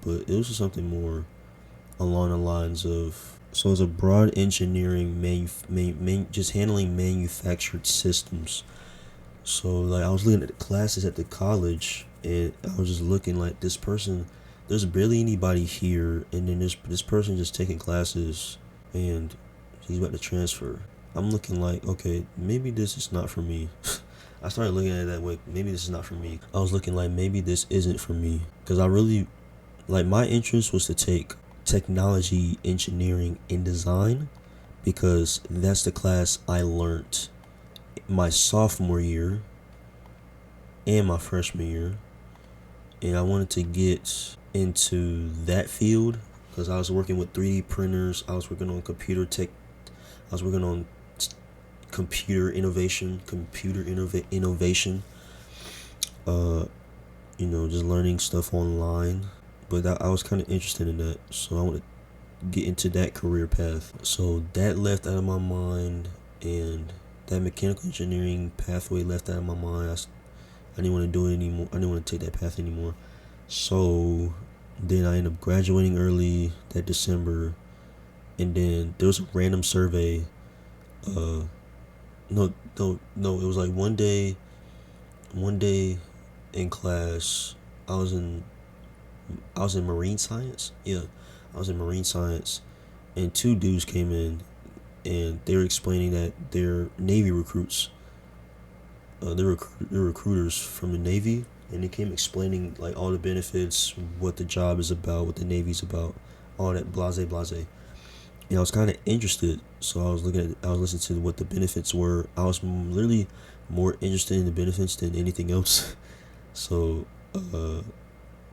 but it was just something more along the lines of, so it's a broad engineering just handling manufactured systems. So like I was looking at the classes at the college, and I was just looking like, this person, there's barely anybody here, and then this person just taking classes, and he's about to transfer. I'm looking like, okay, maybe this is not for me. I started looking at it that way. Maybe this is not for me. I was looking like, maybe this isn't for me, because I really, like, my interest was to take technology, engineering, and design, because that's the class I learned my sophomore year and my freshman year, and I wanted to get into that field because I was working with 3D printers. I was working on computer tech. I was working on computer innovation. Just learning stuff online. But I was kind of interested in that, so I wanted to get into that career path. So that left out of my mind, and that mechanical engineering pathway left out of my mind. I didn't want to do it anymore. I didn't want to take that path anymore. So then I ended up graduating early that December, and then there was a random survey. No, it was like one day in class. I was in marine science. Yeah, I was in marine science, and two dudes came in, and they were explaining that they're Navy recruits. They're recruiters from the Navy, and they came explaining like all the benefits, what the job is about, what the Navy's about, all that blase. And I was kind of interested, so I was listening to what the benefits were. I was literally more interested in the benefits than anything else. So,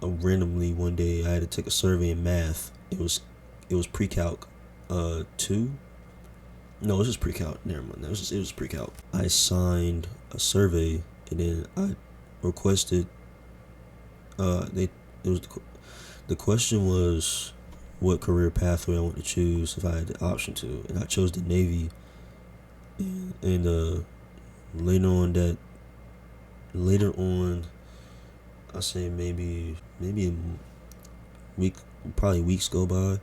randomly one day I had to take a survey in math. It was pre-calc, 2. No, it was just pre-calc. Never mind. It was pre-calc. I signed a survey, and then I requested. The question was what career pathway I want to choose if I had the option to, and I chose the Navy. And later on, I say maybe a week, probably weeks go by,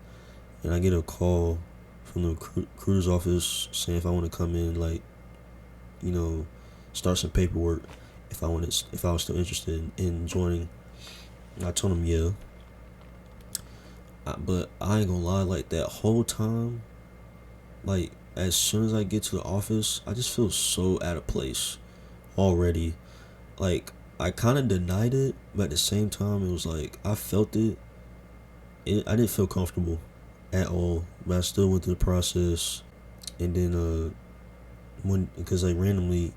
and I get a call from the recruiter's office saying if I want to come in, like, start some paperwork, if I was still interested in joining. And I told him yeah. But I ain't gonna lie, like that whole time, like as soon as I get to the office, I just feel so out of place already. Like I kind of denied it, but at the same time, it was like I felt it. I didn't feel comfortable at all, but I still went through the process. And then because like randomly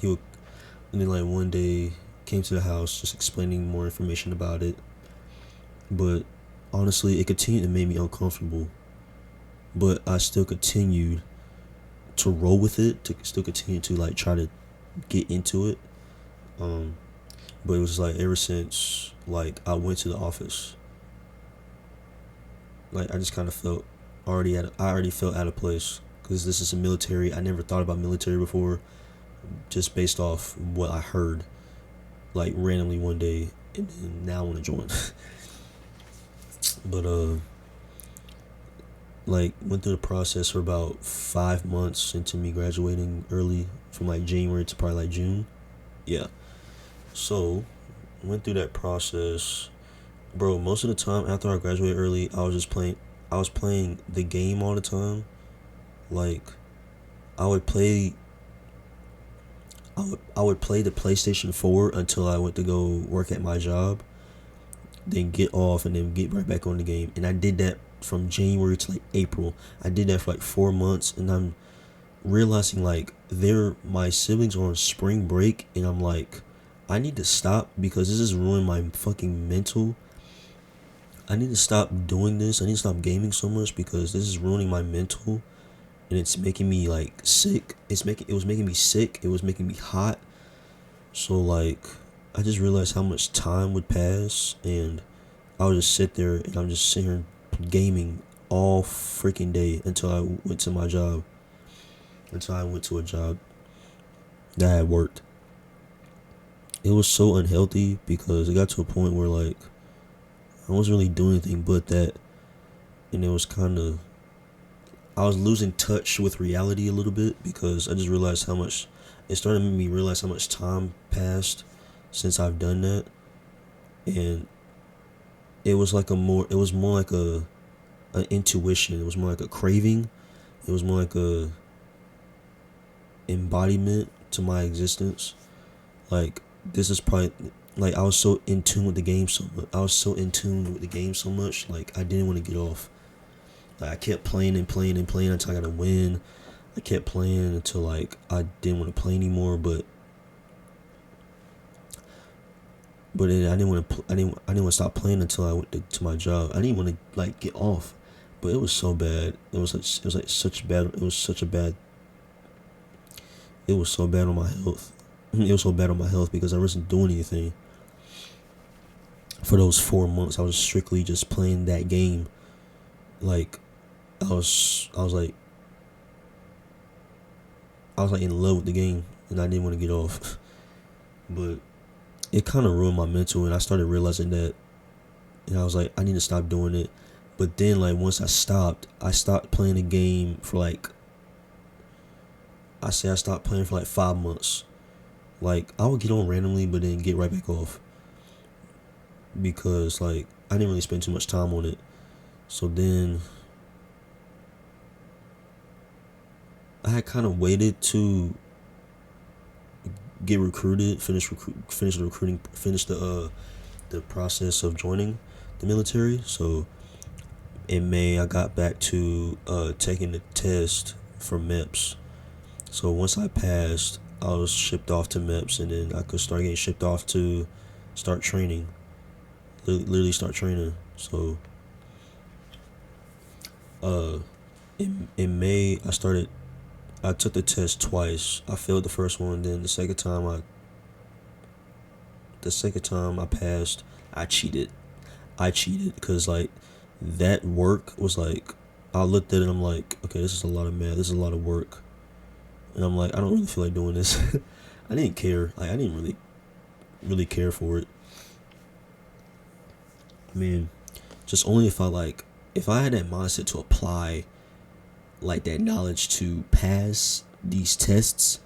and then like one day came to the house just explaining more information about it. But honestly, it continued to make me uncomfortable, but I still continued to roll with it, to still continue to like try to get into it. But it was like ever since like I went to the office, like I just kind of felt I already felt out of place, because this is a military. I never thought about military before, just based off what I heard, like randomly one day, and then now I want to join. But like went through the process for about 5 months into me graduating early, from like January to probably like June. Yeah. So went through that process. Bro, most of the time after I graduated early, I was playing the game all the time. Like I would play the PlayStation 4 until I went to go work at my job, then get off and then get right back on the game. And I did that from January to like April. I did that for like 4 months, and I'm realizing like my siblings are on spring break, and I'm like, I need to stop, because this is ruining my fucking mental. I need to stop doing this. I need to stop gaming so much, because this is ruining my mental, and it's making me like sick. It was making me sick. It was making me hot. So like I just realized how much time would pass, and I would just sit there, and I'm just sitting here gaming all freaking day until I went to my job. Until I went to a job that had worked. It was so unhealthy, because it got to a point where like I wasn't really doing anything but that, and it was kind of, I was losing touch with reality a little bit because I just realized how much it started to make me realize how much time passed since I've done that, and it was more like a an intuition. It was more like a craving. It was more like a embodiment to my existence. Like, this is probably, like, I was so in tune with the game so much. I was so in tune with the game so much. Like, I didn't want to get off. Like, I kept playing and playing and playing until I got to win. I kept playing until like I didn't want to play anymore. But then I didn't want to. I didn't want to stop playing until I went to my job. I didn't want to like get off, but it was so bad. It was like such bad. It was such a bad. It was so bad on my health. It was so bad on my health because I wasn't doing anything. For those 4 months, I was strictly just playing that game. Like, I was like in love with the game, and I didn't want to get off. But it kind of ruined my mental, and I started realizing that, and I was like, I need to stop doing it. But then, like, once I stopped playing the game for like, I stopped playing for like 5 months. Like, I would get on randomly, but then get right back off because like I didn't really spend too much time on it. So then I had kind of waited to get recruited, finish the recruiting, finish the process of joining the military. So in May, I got back to taking the test for MEPS. So once I passed, I was shipped off to MEPS, and then I could start getting shipped off to start training. Literally start training. So in May, I took the test twice. I failed the first one, then the second time I passed. I cheated because like that work was like, I looked at it and I'm like, okay, this is a lot of math. This is a lot of work, and I'm like, I don't really feel like doing this. I didn't care. Like, I didn't really care for it. I mean, just only if I had that mindset to apply like that knowledge to pass these tests.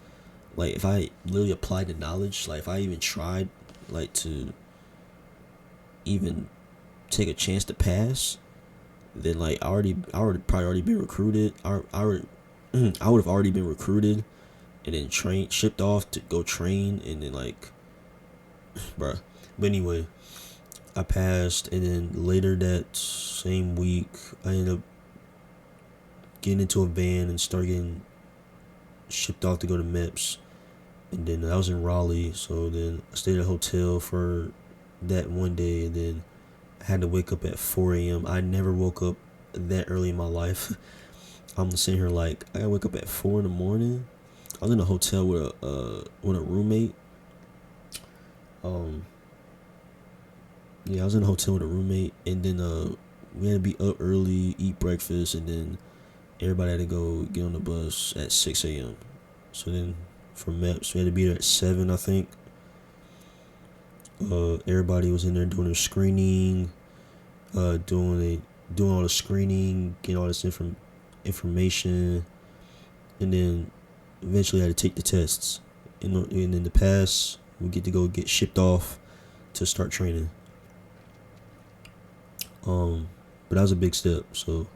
Like, if I literally applied the knowledge, like if I even tried like to even take a chance to pass, then like I would probably already been recruited. I would have already been recruited and then shipped off to go train, and then like, bruh. But anyway, I passed, and then later that same week, I ended up getting into a van and start getting shipped off to go to MEPS. And then I was in Raleigh, so then I stayed at a hotel for that one day, and then I had to wake up at 4 a.m. I never woke up that early in my life. I'm sitting here like, I gotta wake up at 4 in the morning. I was in a hotel with a roommate. Yeah, I was in a hotel with a roommate, and then we had to be up early, eat breakfast, and then everybody had to go get on the bus at 6 a.m. So then from MEPS, we had to be there at 7, I think. Everybody was in there doing their screening, doing all the screening, getting all this information, and then eventually I had to take the tests. And in the pass, we get to go get shipped off to start training. But that was a big step. So